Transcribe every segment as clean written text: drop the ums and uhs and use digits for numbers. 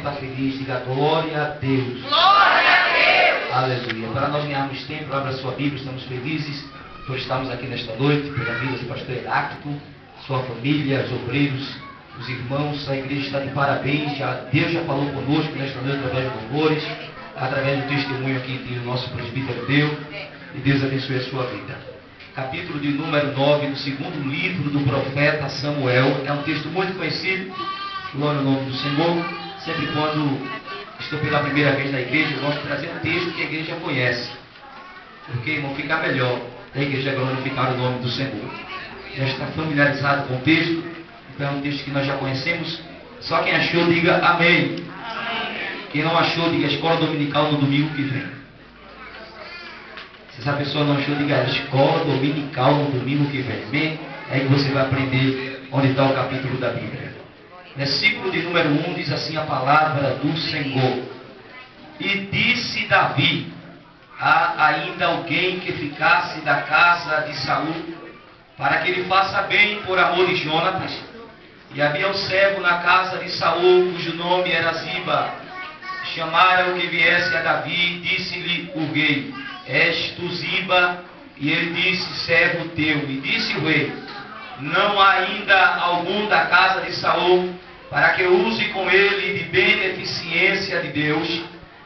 está feliz, diga glória a Deus. Glória a Deus. Aleluia. Para nós ganharmos tempo, abra sua Bíblia, estamos felizes por estarmos aqui nesta noite, pela vida do pastor Heráclito, sua família, os obreiros, os irmãos, a igreja está de parabéns. Deus já falou conosco nesta noite através de louvores, através do testemunho aqui que o nosso presbítero deu, e Deus abençoe a sua vida. Capítulo de número 9, do segundo livro do profeta Samuel. É um texto muito conhecido, glória ao nome do Senhor. Sempre quando estou pela primeira vez na igreja, eu gosto de trazer um texto que a igreja conhece, porque, irmão, fica melhor a igreja glorificar o nome do Senhor. Já está familiarizado com o texto, então é um texto que nós já conhecemos. Só quem achou, diga amém. Quem não achou, diga escola dominical no domingo que vem. Se essa pessoa não achou, diga escola dominical no domingo que vem. Amém? É que você vai aprender onde está o capítulo da Bíblia. Versículo de número 1 diz assim a palavra do Senhor. E disse Davi: há ainda alguém que ficasse da casa de Saul, para que ele faça bem por amor de Jonatas. E havia um servo na casa de Saul, cujo nome era Ziba. Chamaram que viesse a Davi, disse-lhe o rei: és tu Ziba? E ele disse: servo teu. E disse o rei: não há ainda algum da casa de Saul, para que use com ele de beneficência de Deus?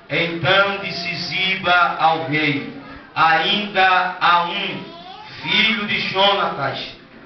Então disse Ziba ao rei: ainda há um, filho de Jonatas,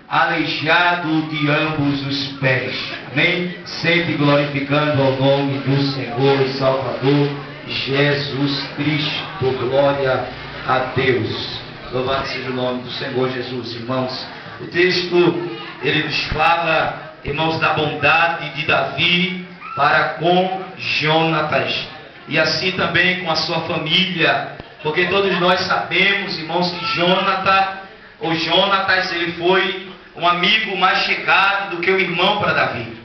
aleijado de ambos os pés. Amém? Sempre glorificando ao nome do Senhor e Salvador Jesus Cristo. Glória a Deus. Louvado seja o nome do Senhor Jesus. Irmãos, o texto, ele nos fala, irmãos, da bondade de Davi para com Jonatas, e assim também com a sua família, porque todos nós sabemos, irmãos, que Jonatas, ele foi um amigo mais chegado do que o irmão para Davi.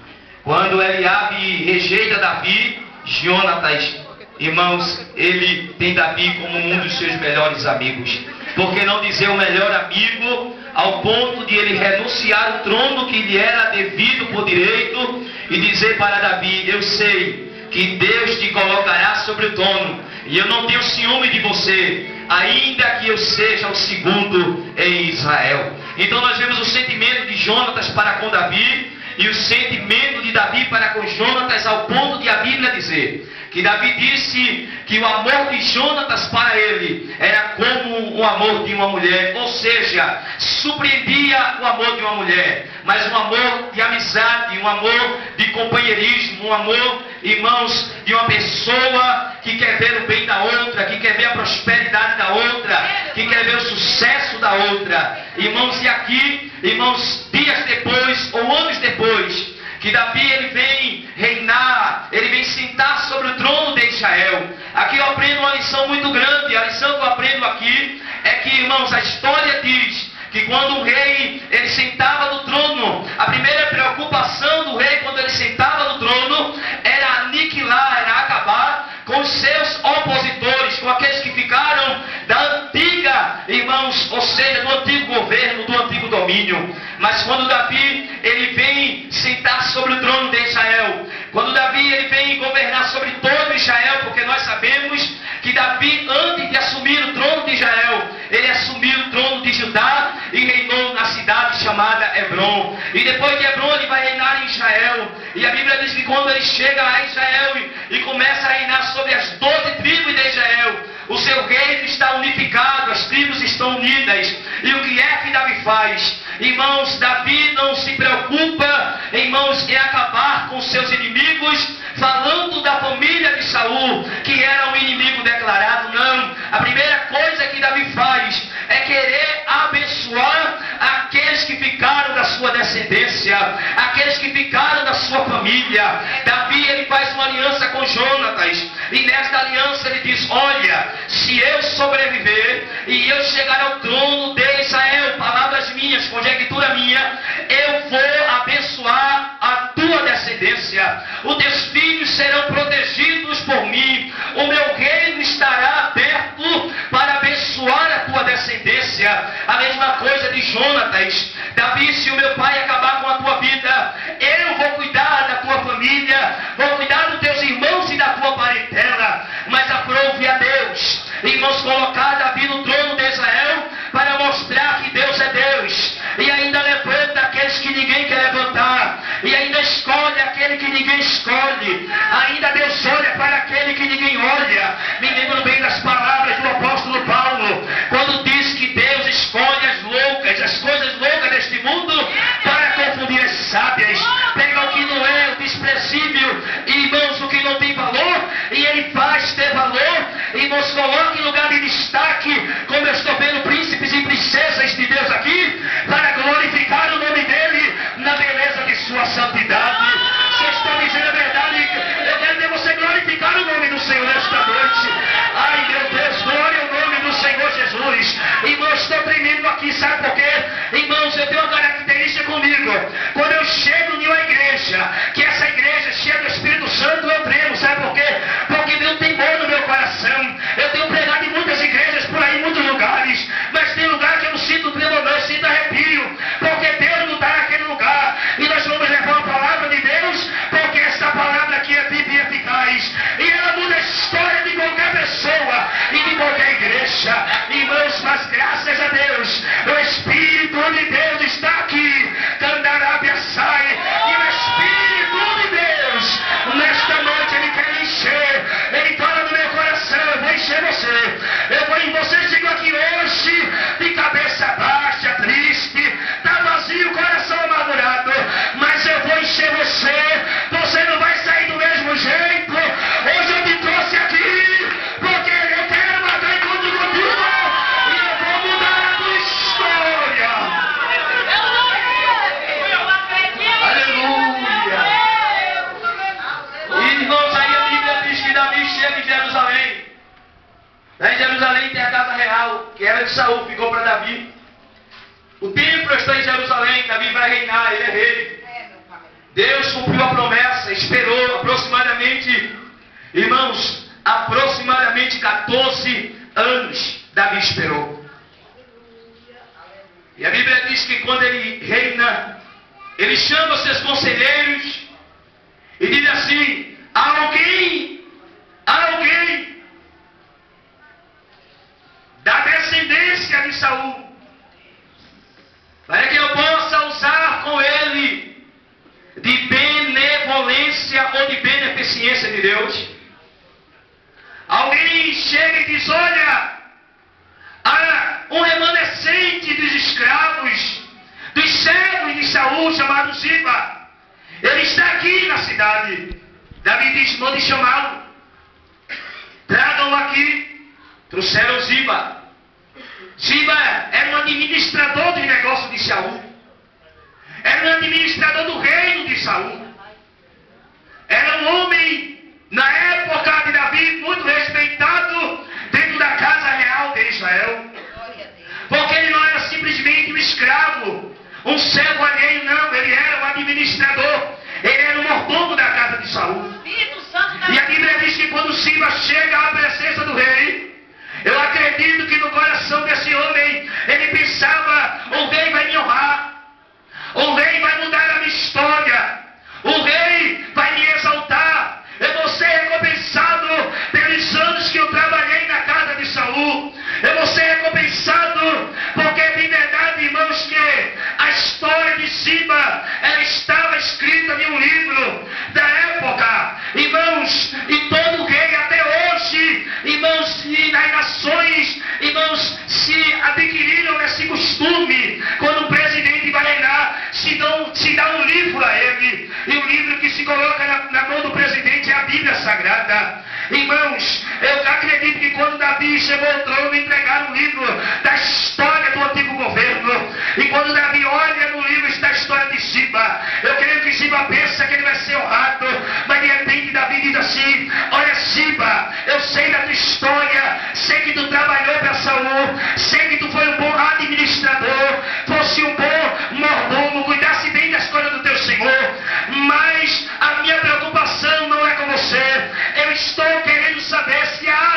Quando Eliabe rejeita Davi, Jonatas, irmãos, ele tem Davi como um dos seus melhores amigos. Por que não dizer o melhor amigo, ao ponto de ele renunciar o trono que lhe era devido por direito e dizer para Davi: eu sei que Deus te colocará sobre o trono, e eu não tenho ciúme de você, ainda que eu seja o segundo em Israel. Então nós vemos o sentimento de Jonatas para com Davi, e o sentimento de Davi para com Jonatas, ao ponto de a Bíblia dizer que Davi disse que o amor de Jonatas para ele era como o amor de uma mulher, ou seja, surpreendia o amor de uma mulher, mas um amor de amizade, um amor de companheirismo, um amor, irmãos, de uma pessoa que quer ver o bem da outra, que quer ver a prosperidade da outra, que quer ver o sucesso da outra. Irmãos, e aqui, irmãos, dias depois ou anos depois, que Davi ele vem reinar, ele vem sentar sobre o trono de Israel. Aqui eu aprendo uma lição muito grande. A lição que eu aprendo aqui é que, irmãos, a história diz que quando o rei ele sentava no trono, a primeira preocupação do rei quando ele sentava no trono era aniquilar, era acabar com os seus opositores, com aqueles que ficaram da antiga, irmãos, ou seja, do antigo governo, do antigo domínio. Mas quando Davi ele vem sentar sobre o trono de Israel, quando Davi ele vem governar sobre todo Israel, porque nós sabemos que Davi, antes de assumir o trono de Israel, ele assumiu o trono de Judá e reinou na cidade chamada Hebrom. E depois de Hebrom ele vai reinar em Israel. E a Bíblia diz que quando ele chega a Israel e começa a reinar sobre as 12 tribos de Israel, o seu reino está unificado, as tribos estão unidas. E o que é que Davi faz? Irmãos, Davi não se preocupa, irmãos, em acabar com seus inimigos, falando da família de Saul, que era um inimigo declarado. Não, a primeira coisa que Davi faz é querer abençoar aqueles que ficaram da sua descendência, aqueles que ficaram da sua família. Davi ele faz uma aliança com Jonatas, e nesta aliança ele diz: olha, se eu sobreviver e eu chegar ao trono de Israel, palavras minhas, conjectura minha, eu vou abençoar a tua descendência, os teus filhos serão protegidos por mim, o meu reino estará aberto para abençoar a tua descendência. A mesma coisa de Jonatas: Davi, se o meu pai acabar com a tua vida, eu vou cuidar da tua família, vou cuidar dos teus irmãos verdade. Ainda Deus olha para aquele que ninguém olha. Me lembro bem das palavras do apóstolo Paulo, quando diz que Deus escolhe as coisas loucas deste mundo, para confundir as sábias. Pega o que não é, o desprezível, irmãos, o que não tem valor, e ele faz ter valor, e nos coloca em lugar de destaque, como eu estou vendo príncipes e princesas de Deus aqui, para glorificar o nome dele na beleza de sua santidade. Você está dizendo a verdade? Eu quero ver você glorificar o nome do Senhor esta noite. Ai, meu Deus, glória ao nome do Senhor Jesus. Irmãos, estou tremendo aqui, sabe por quê? Irmãos, eu tenho uma característica comigo. Quando eu chego em uma igreja, que essa igreja é cheia do Espírito Santo, eu tremo, sabe por quê? Porque Deus tem temor no meu coração. Eu tenho pregado em muitas igrejas por aí, em muitos lugares, mas tem lugar que eu não sinto tremor, não, eu sinto arrepio, porque Deus não está naquele lugar. E nós vamos levar a palavra de Deus, porque essa palavra aqui é viva e eficaz, e ela muda a história de qualquer pessoa e de qualquer igreja. Irmãos, mas graças a Deus, o Espírito de Deus está aqui. Candarábia sai, e o Espírito de Deus nesta noite ele quer encher. Ele fala no meu coração: eu vou encher você. Você chegou aqui hoje de cabeça baixa, triste, está vazio, coração amargurado, mas eu vou encher você. Você não vai sair do mesmo jeito. Hoje eu te trouxe aqui porque eu quero marcar encontro contigo e eu vou mudar a tua história. Aleluia. Irmãos, aí a Bíblia diz que Davi chega em Jerusalém. Lá em Jerusalém tem a casa real, que era de Saul, ficou para Davi. O templo está em Jerusalém, Davi vai reinar, ele é rei. Deus cumpriu a promessa, esperou aproximadamente, irmãos, aproximadamente 14 anos Davi esperou. E a Bíblia diz que quando ele reina, ele chama seus conselheiros e diz assim: há alguém da descendência de Saul, para que eu possa usar com ele de benevolência ou de beneficência de Deus. Alguém chega e diz: olha, há um remanescente dos escravos, dos servos de Saul, chamado Ziba. Ele está aqui na cidade. Davi diz: mande chamá-lo. Tragam-o aqui. Trouxeram Ziba. Ziba era um administrador dos negócios de Saul. Era um administrador do reino de Saul. Era um homem, na época de Davi, muito respeitado dentro da casa real de Israel. Porque ele não era simplesmente um escravo, um servo alheio, não. Ele era um administrador. Ele era o mordomo da casa de Saul. E a Bíblia diz que quando Ziba chega à presença do rei, eu acredito que no coração desse homem, ele pensava: o rei vai me honrar, o rei vai mudar a minha história, o rei vai me exaltar, eu vou ser recompensado pelos anos que eu trabalhei na casa de Saul, eu vou ser recompensado, porque de verdade, irmãos, que a história de Ziba, ela estava escrita em um livro da época, irmãos, e todo rei até hoje, irmãos, e nas nações, irmãos, se adquiriram esse costume, quando o presidente vai reinar, se dá um livro a ele, e o livro que se coloca na mão do presidente é a Bíblia Sagrada. Irmãos, eu acredito que quando Davi chegou ao trono, entregaram um livro da história do antigo governo, e quando Davi olha no livro está a história de Ziba. Eu creio que Ziba pensa que ele vai ser honrado, mas de repente Davi diz assim: olha, Ziba, eu sei da tua história, sei que tu trabalhou para Saul, sei que tu foi um bom administrador, fosse um bom mordomo, cuidasse bem das coisas do teu Senhor, mas a minha preocupação não é com você. Eu estou querendo saber se há